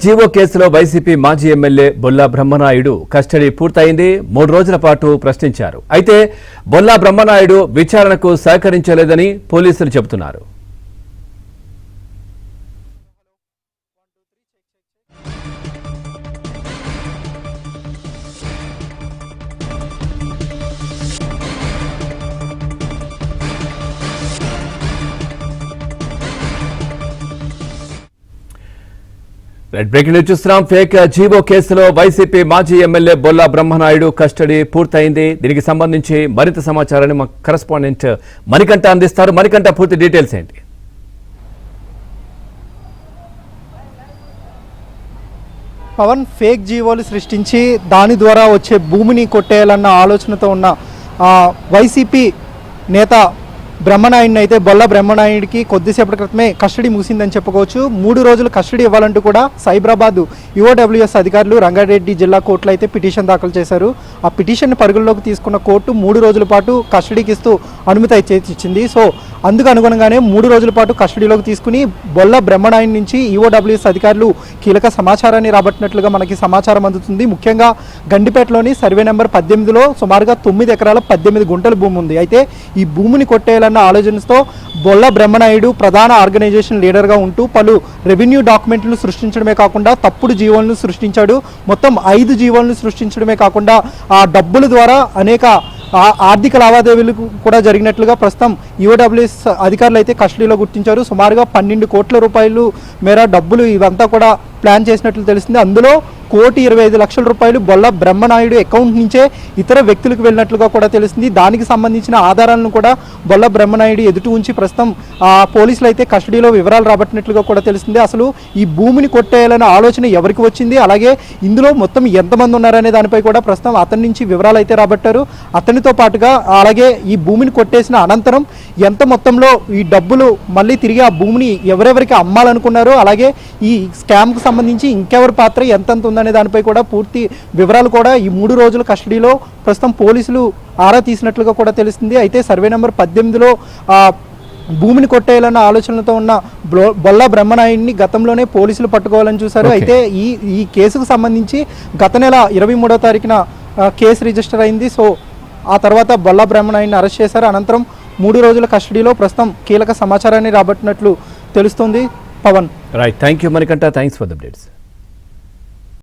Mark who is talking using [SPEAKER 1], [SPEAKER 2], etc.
[SPEAKER 1] GO కేసులో YCP మాజీ MLA Bolla Brahmanaidu custody పూర్తయింది. 3 రోజుల పాటు ప్రశ్నించారు. అయితే బొల్లా బ్రహ్మనాయుడు విచారణకు సహకరించలేదని పోలీసులు చెబుతున్నారు. బ్రేకింగ్ న్యూస్ చూస్తున్నాం. ఫేక్ జీవో కేసులో వైసీపీ మాజీ ఎమ్మెల్యే బొల్లా బ్రహ్మనాయుడు కస్టడీ పూర్తయింది. దీనికి సంబంధించి మరింత సమాచారాన్ని మా కరెస్పాండెంట్ మణికంఠ అందిస్తారు. మణికంఠ, పూర్తి డీటెయిల్స్ ఏంటి?
[SPEAKER 2] పవన్, ఫేక్ జీవోలు సృష్టించి దాని ద్వారా వచ్చే భూమిని కొట్టేయాలన్న ఆలోచనతో ఉన్న వైసీపీ నేత బ్రహ్మనాయుడిని అయితే బొల్లా బ్రహ్మనాయుడికి కొద్దిసేపటి క్రితమే కస్టడీ ముగిసిందని చెప్పుకోవచ్చు. 3 రోజులు కస్టడీ ఇవ్వాలంటూ కూడా సైబరాబాద్ యుఓడబ్ల్యూఎస్ అధికారులు రంగారెడ్డి జిల్లా కోర్టులో అయితే పిటిషన్ దాఖలు చేశారు. ఆ పిటిషన్ పరిగణలోకి తీసుకున్న కోర్టు 3 రోజుల పాటు కస్టడీకి ఇస్తూ అనుమతి అయితే ఇచ్చింది. సో అందుకు అనుగుణంగానే 3 రోజుల పాటు కస్టడీలోకి తీసుకుని బొల్లా బ్రహ్మనాయుడి నుంచి యుఓడబ్ల్యూఎస్ అధికారులు కీలక సమాచారాన్ని రాబట్టినట్లుగా మనకి సమాచారం అందుతుంది. ముఖ్యంగా గండిపేటలోని సర్వే నెంబర్ 18లో సుమారుగా 9 ఎకరాల 18 గుంటల భూమి ఉంది. అయితే ఈ భూమిని కొట్టేయాలన్న ఆలోచనతో బొల్లా బ్రహ్మనాయుడు ప్రధాన ఆర్గనైజేషన్ లీడర్గా ఉంటూ పలు రెవెన్యూ డాక్యుమెంట్లను సృష్టించడమే కాకుండా తప్పుడు జీవోలను సృష్టించాడు. మొత్తం 5 జీవోలను సృష్టించడమే కాకుండా ఆ డబ్బుల ద్వారా అనేక ఆర్థిక లావాదేవీలు కూడా జరిగినట్లుగా ప్రస్తుతం యుఓడబ్ల్యూఎస్ అధికారులు అయితే కస్టడీలో గుర్తించారు. సుమారుగా 12 కోట్ల రూపాయలు మేర డబ్బులు ఇవంతా కూడా ప్లాన్ చేసినట్లు తెలిసింది. అందులో 1,25,00,000 రూపాయలు బొల్లా బ్రహ్మనాయుడు అకౌంట్ నుంచే ఇతర వ్యక్తులకు వెళ్ళినట్లుగా కూడా తెలిసింది. దానికి సంబంధించిన ఆధారాలను కూడా బొల్లా బ్రహ్మనాయుడు ఎదుటి ఉంచి ప్రస్తుతం పోలీసులు అయితే కస్టడీలో వివరాలు రాబట్టినట్లుగా కూడా తెలిసింది. అసలు ఈ భూమిని కొట్టేయాలనే ఆలోచన ఎవరికి వచ్చింది, అలాగే ఇందులో మొత్తం ఎంతమంది ఉన్నారనే దానిపై కూడా ప్రస్తుతం అతని నుంచి వివరాలు అయితే రాబట్టారు. అతనితో పాటుగా అలాగే ఈ భూమిని కొట్టేసిన అనంతరం ఎంత మొత్తంలో ఈ డబ్బులు మళ్ళీ తిరిగి ఆ భూమిని ఎవరెవరికి అమ్మాలనుకున్నారో, అలాగే ఈ స్కామ్కు సంబంధించి ఇంకెవరి పాత్ర ఎంతెంత ఉందనే దానిపై కూడా పూర్తి వివరాలు కూడా ఈ 3 రోజుల కస్టడీలో ప్రస్తుతం పోలీసులు ఆరా తీసినట్లుగా కూడా తెలుస్తుంది. అయితే సర్వే నెంబర్ 18లో భూమిని కొట్టేయాలన్న ఆలోచనలతో ఉన్న బొల్లా బ్రహ్మనాయుడిని గతంలోనే పోలీసులు పట్టుకోవాలని చూశారు. అయితే ఈ కేసుకు సంబంధించి గత నెల 23వ తారీఖున కేసు రిజిస్టర్ అయింది. సో ఆ తర్వాత బొల్లా బ్రహ్మనాయుడిని అరెస్ట్ చేశారు. అనంతరం 3 రోజుల కస్టడీలో ప్రస్తుతం కీలక సమాచారాన్ని రాబట్టినట్లు తెలుస్తుంది. Pavan,
[SPEAKER 1] right, thank you Manikanta, thanks for the updates.